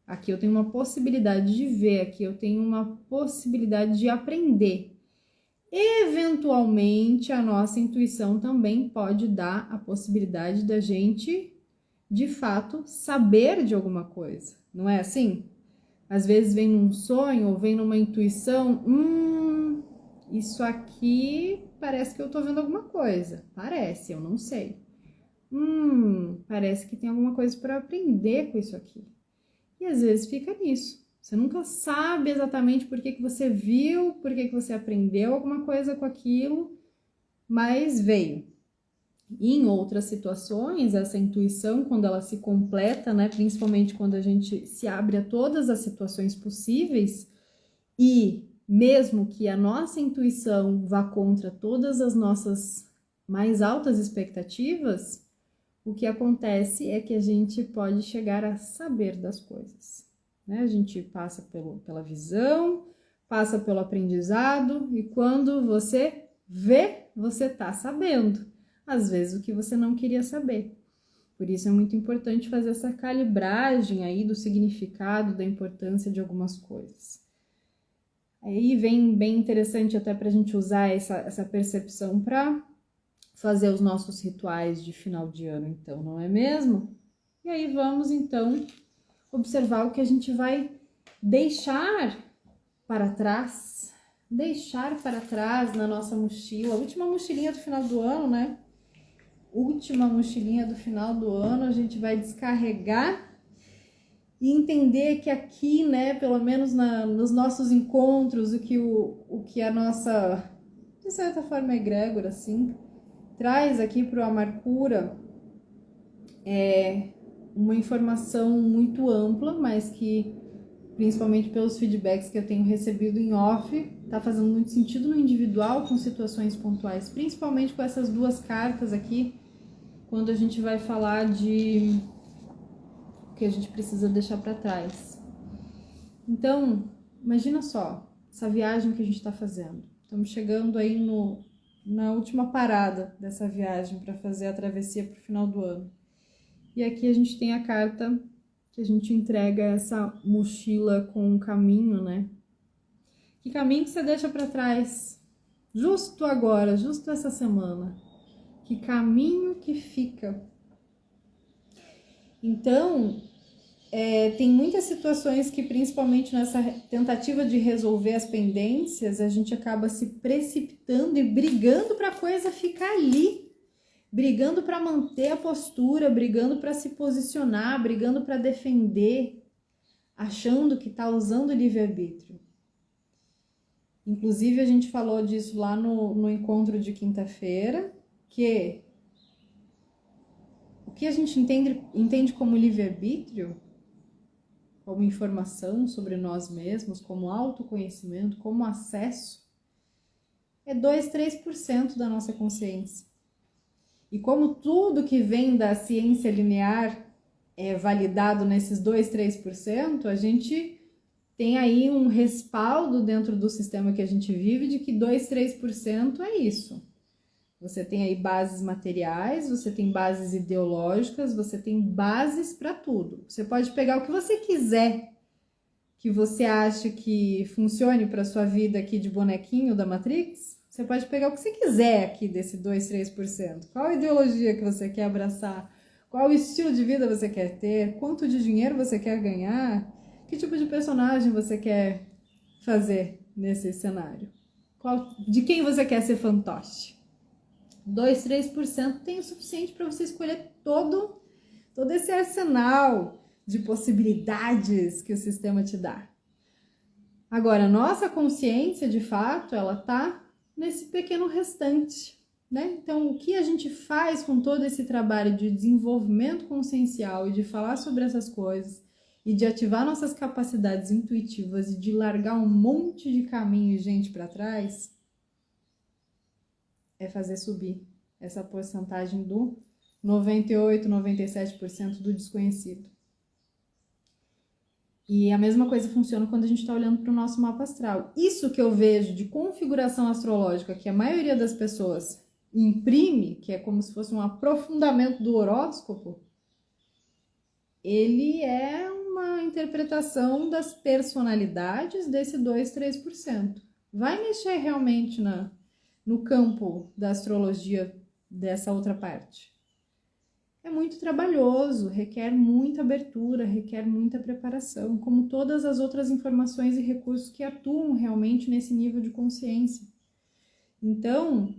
Aqui eu tenho uma possibilidade de ver, aqui eu tenho uma possibilidade de aprender. Eventualmente, a nossa intuição também pode dar a possibilidade da gente, de fato, saber de alguma coisa, Não é assim? Às vezes vem num sonho ou vem numa intuição, isso aqui parece que eu tô vendo alguma coisa. Parece, eu não sei. Parece que tem alguma coisa para aprender com isso aqui. E às vezes fica nisso. Você nunca sabe exatamente por que você viu, por que você aprendeu alguma coisa com aquilo, mas veio. E em outras situações, essa intuição, quando ela se completa, né, principalmente quando a gente se abre a todas as situações possíveis, e mesmo que a nossa intuição vá contra todas as nossas mais altas expectativas, o que acontece é que a gente pode chegar a saber das coisas, né? A gente passa pela visão, passa pelo aprendizado, e quando você vê, você tá sabendo. Às vezes o que você não queria saber. Por isso é muito importante fazer essa calibragem aí do significado, da importância de algumas coisas. Aí vem bem interessante até para a gente usar essa percepção para fazer os nossos rituais de final de ano, então, não é mesmo? E aí vamos, então, observar o que a gente vai deixar para trás na nossa mochila, a última mochilinha do final do ano, né? Última mochilinha do final do ano, a gente vai descarregar e entender que aqui, né, pelo menos nos nossos encontros, o que a nossa, de certa forma, egrégora, assim, traz aqui para o Amarcura é uma informação muito ampla, mas que, principalmente pelos feedbacks que eu tenho recebido em off, está fazendo muito sentido no individual, com situações pontuais, principalmente com essas duas cartas aqui, quando a gente vai falar de o que a gente precisa deixar para trás. Então, imagina só, essa viagem que a gente está fazendo. Estamos chegando aí na última parada dessa viagem para fazer a travessia para o final do ano. E aqui a gente tem a carta que a gente entrega essa mochila com um caminho, né? Que caminho que você deixa para trás? Justo agora, justo essa semana. Que caminho que fica? Então, tem muitas situações que, principalmente nessa tentativa de resolver as pendências, a gente acaba se precipitando e brigando para a coisa ficar ali, brigando para manter a postura, brigando para se posicionar, brigando para defender, achando que está usando o livre-arbítrio. Inclusive, a gente falou disso lá no encontro de quinta-feira, que o que a gente entende como livre-arbítrio, como informação sobre nós mesmos, como autoconhecimento, como acesso, é 2-3% da nossa consciência. E como tudo que vem da ciência linear é validado nesses 2-3%, a gente tem aí um respaldo dentro do sistema que a gente vive de que 2-3% é isso. Você tem aí bases materiais, você tem bases ideológicas, você tem bases para tudo. Você pode pegar o que você quiser, que você acha que funcione para sua vida aqui de bonequinho da Matrix. Você pode pegar o que você quiser aqui desse 2-3%. Qual ideologia que você quer abraçar? Qual estilo de vida você quer ter? Quanto de dinheiro você quer ganhar? Que tipo de personagem você quer fazer nesse cenário? De quem você quer ser fantoche? 2-3% tem o suficiente para você escolher todo esse arsenal de possibilidades que o sistema te dá. Agora, nossa consciência, de fato, ela tá nesse pequeno restante, né? Então, o que a gente faz com todo esse trabalho de desenvolvimento consciencial e de falar sobre essas coisas e de ativar nossas capacidades intuitivas e de largar um monte de caminho e gente para trás, é fazer subir essa porcentagem do 98-97% do desconhecido. E a mesma coisa funciona quando a gente está olhando para o nosso mapa astral. Isso que eu vejo de configuração astrológica que a maioria das pessoas imprime, que é como se fosse um aprofundamento do horóscopo, ele é uma interpretação das personalidades desse 2-3%. Vai mexer realmente no campo da astrologia dessa outra parte. é muito trabalhoso, requer muita abertura, requer muita preparação, como todas as outras informações e recursos que atuam realmente nesse nível de consciência. Então,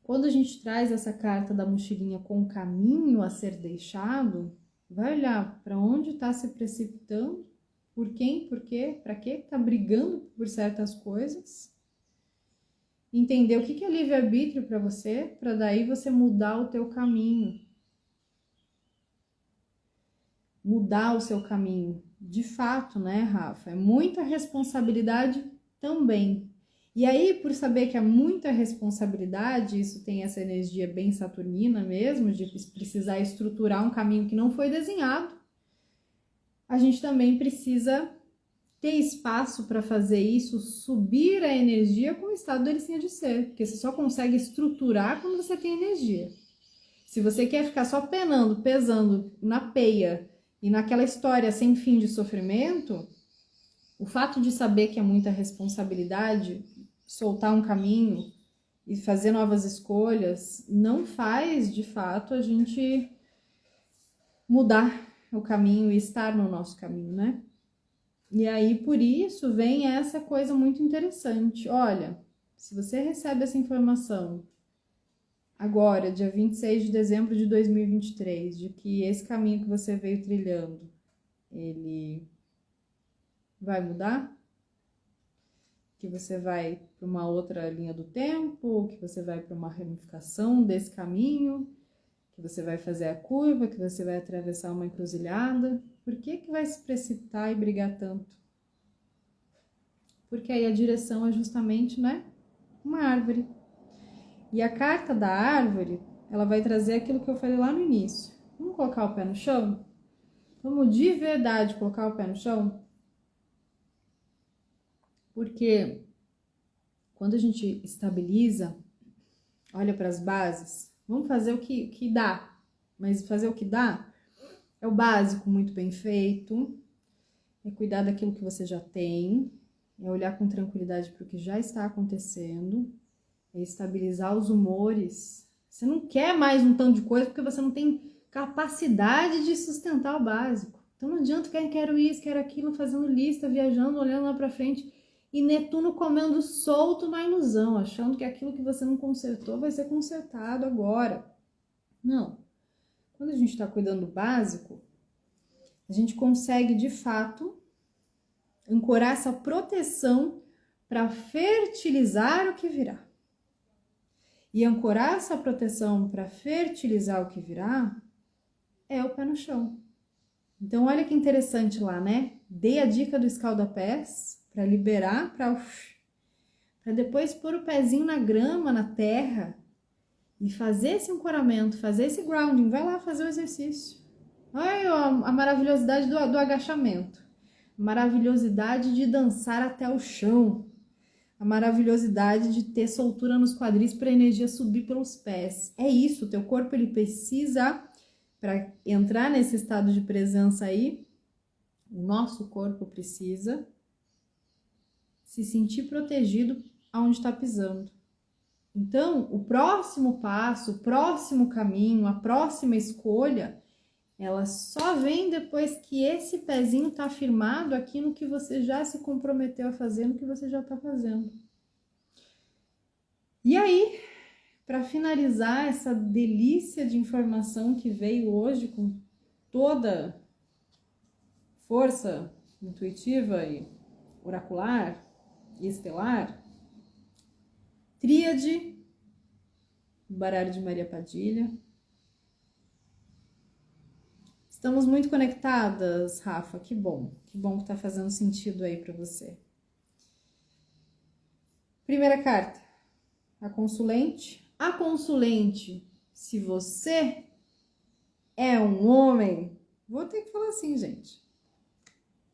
quando a gente traz essa carta da mochilinha com o caminho a ser deixado, vai olhar para onde está se precipitando, por quem, por quê, para quê, está brigando por certas coisas, entender o que é livre-arbítrio para você, para daí você mudar o teu caminho, mudar o seu caminho. De fato, né, Rafa? É muita responsabilidade também. E aí, por saber que é muita responsabilidade, isso tem essa energia bem saturnina mesmo, de precisar estruturar um caminho que não foi desenhado, a gente também precisa ter espaço para fazer isso, subir a energia com o estado da licença de ser, porque você só consegue estruturar quando você tem energia. Se você quer ficar só penando, pesando na peia e naquela história sem fim de sofrimento, o fato de saber que é muita responsabilidade, soltar um caminho e fazer novas escolhas, não faz, de fato, a gente mudar o caminho e estar no nosso caminho, né? E aí, por isso, vem essa coisa muito interessante. Olha, se você recebe essa informação agora, dia 26 de dezembro de 2023, de que esse caminho que você veio trilhando, ele vai mudar, que você vai para uma outra linha do tempo, que você vai para uma ramificação desse caminho, que você vai fazer a curva, que você vai atravessar uma encruzilhada. Por que vai se precipitar e brigar tanto? Porque aí a direção é justamente, né, uma árvore. E a carta da árvore, ela vai trazer aquilo que eu falei lá no início. Vamos colocar o pé no chão? Vamos de verdade colocar o pé no chão? Porque quando a gente estabiliza, olha para as bases, vamos fazer o que dá. Mas fazer o que dá é o básico muito bem feito, é cuidar daquilo que você já tem, é olhar com tranquilidade para o que já está acontecendo, é estabilizar os humores. Você não quer mais um tanto de coisa porque você não tem capacidade de sustentar o básico. Então não adianta quero isso, quero aquilo, fazendo lista, viajando, olhando lá para frente, e Netuno comendo solto na ilusão, achando que aquilo que você não consertou vai ser consertado agora. Não. Quando a gente está cuidando do básico, a gente consegue, de fato, ancorar essa proteção para fertilizar o que virá. E ancorar essa proteção para fertilizar o que virá é o pé no chão. Então, olha que interessante lá, né? Dei a dica do escalda-pés para liberar, para depois pôr o pezinho na grama, na terra, e fazer esse ancoramento, fazer esse grounding. Vai lá fazer o exercício. Olha a maravilhosidade do agachamento. A maravilhosidade de dançar até o chão. A maravilhosidade de ter soltura nos quadris para a energia subir pelos pés. É isso, o teu corpo ele precisa, para entrar nesse estado de presença aí, o nosso corpo precisa se sentir protegido aonde está pisando. Então, o próximo passo, o próximo caminho, a próxima escolha, ela só vem depois que esse pezinho está firmado aqui no que você já se comprometeu a fazer, no que você já está fazendo. E aí, para finalizar essa delícia de informação que veio hoje com toda força intuitiva e oracular e estelar, Tríade, baralho de Maria Padilha. Estamos muito conectadas, Rafa, que bom que tá fazendo sentido aí para você. Primeira carta, a consulente. A consulente, se você é um homem, vou ter que falar assim, gente.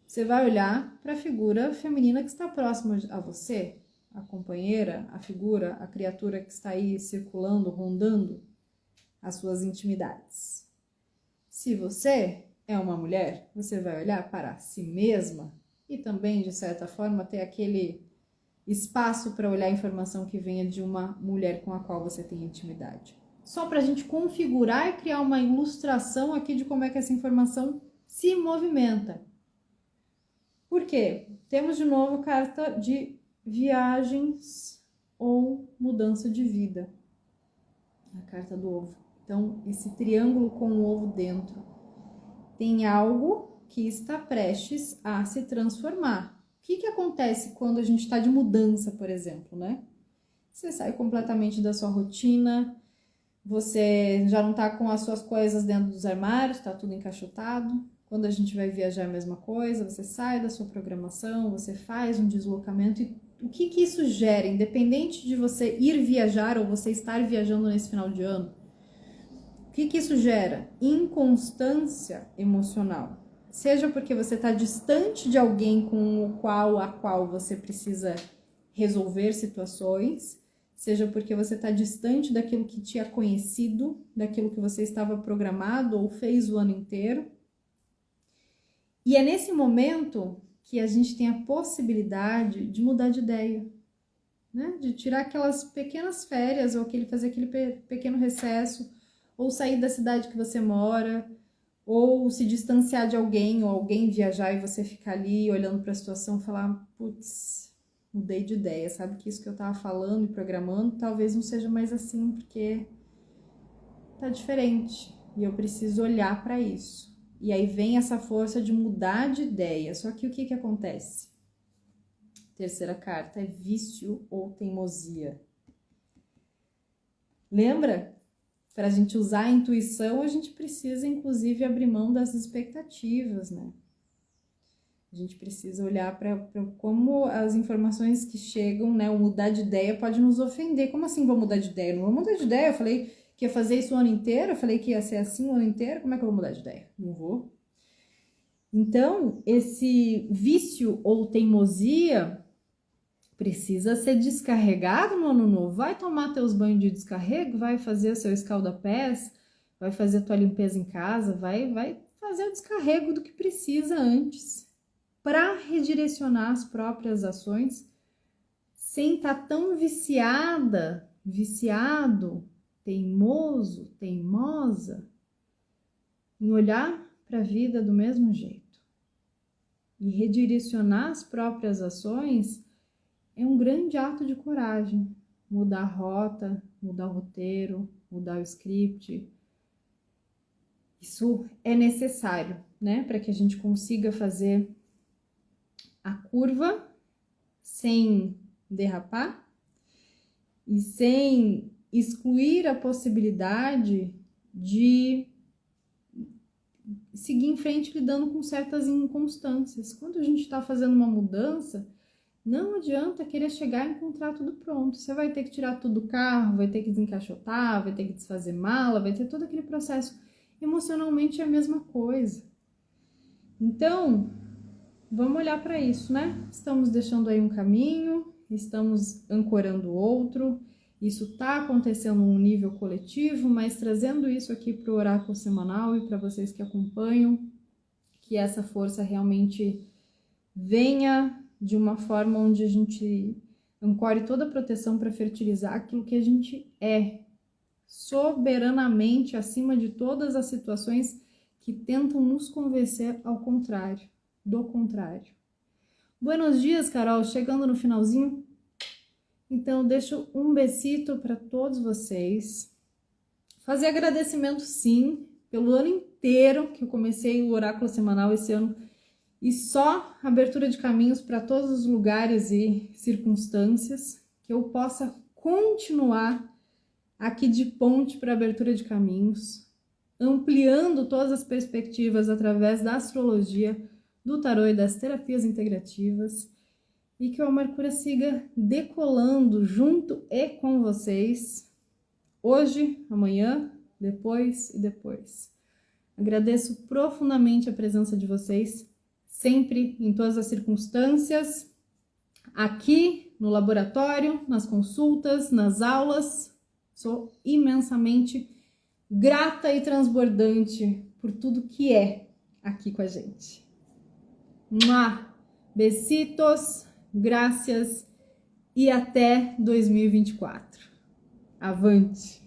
Você vai olhar para a figura feminina que está próxima a você, a companheira, a figura, a criatura que está aí circulando, rondando as suas intimidades. Se você é uma mulher, você vai olhar para si mesma e também, de certa forma, ter aquele espaço para olhar a informação que venha de uma mulher com a qual você tem intimidade. só para a gente configurar e criar uma ilustração aqui de como é que essa informação se movimenta. Por quê? Temos de novo carta de viagens ou mudança de vida. A carta do ovo. Então, esse triângulo com o ovo dentro. Tem algo que está prestes a se transformar. O que acontece quando a gente está de mudança, por exemplo, né? Você sai completamente da sua rotina, você já não está com as suas coisas dentro dos armários, está tudo encaixotado. Quando a gente vai viajar é a mesma coisa, você sai da sua programação, você faz um deslocamento. E o que isso gera, independente de você ir viajar ou você estar viajando nesse final de ano? O que isso gera? Inconstância emocional. Seja porque você está distante de alguém com a qual você precisa resolver situações, seja porque você está distante daquilo que te é conhecido, daquilo que você estava programado ou fez o ano inteiro. E é nesse momento que a gente tem a possibilidade de mudar de ideia, né? De tirar aquelas pequenas férias ou fazer aquele pequeno recesso, ou sair da cidade que você mora, ou se distanciar de alguém, ou alguém viajar e você ficar ali olhando para a situação e falar, putz, mudei de ideia, sabe que isso que eu tava falando e programando talvez não seja mais assim, porque tá diferente e eu preciso olhar para isso. E aí vem essa força de mudar de ideia. Só que o que acontece? Terceira carta é vício ou teimosia. Lembra? Para a gente usar a intuição, a gente precisa, inclusive, abrir mão das expectativas, né? A gente precisa olhar para como as informações que chegam, né? O mudar de ideia pode nos ofender. Como assim vou mudar de ideia? Eu não vou mudar de ideia. Eu falei que ia fazer isso o ano inteiro. Eu falei que ia ser assim o ano inteiro. Como é que eu vou mudar de ideia? Não vou. Então, esse vício ou teimosia precisa ser descarregado no ano novo. Vai tomar teus banhos de descarrego, vai fazer o seu escalda-pés, vai fazer a tua limpeza em casa, vai fazer o descarrego do que precisa antes, para redirecionar as próprias ações, sem estar tão viciado, teimoso, teimosa, em olhar para a vida do mesmo jeito. E redirecionar as próprias ações é um grande ato de coragem. Mudar a rota, mudar o roteiro, mudar o script. Isso é necessário, né? Para que a gente consiga fazer a curva sem derrapar e sem excluir a possibilidade de seguir em frente lidando com certas inconstâncias. Quando a gente está fazendo uma mudança, não adianta querer chegar e encontrar tudo pronto. Você vai ter que tirar tudo do carro, vai ter que desencaixotar, vai ter que desfazer mala, vai ter todo aquele processo. Emocionalmente é a mesma coisa. Então, vamos olhar para isso, né? Estamos deixando aí um caminho, estamos ancorando outro. Isso está acontecendo num nível coletivo, mas trazendo isso aqui para o oráculo semanal e para vocês que acompanham, que essa força realmente venha de uma forma onde a gente ancore toda a proteção para fertilizar aquilo que a gente é, soberanamente acima de todas as situações que tentam nos convencer ao contrário, do contrário. Buenos dias, Carol, chegando no finalzinho. Então, eu deixo um besito para todos vocês. Fazer agradecimento, sim, pelo ano inteiro que eu comecei o oráculo semanal esse ano. E só abertura de caminhos para todos os lugares e circunstâncias, que eu possa continuar aqui de ponte para abertura de caminhos, ampliando todas as perspectivas através da astrologia, do tarô e das terapias integrativas, e que o Mercúrio siga decolando junto e com vocês, hoje, amanhã, depois e depois. Agradeço profundamente a presença de vocês, sempre, em todas as circunstâncias, aqui no laboratório, nas consultas, nas aulas. Sou imensamente grata e transbordante por tudo que é aqui com a gente. Besitos! Graças e até 2024. Avante!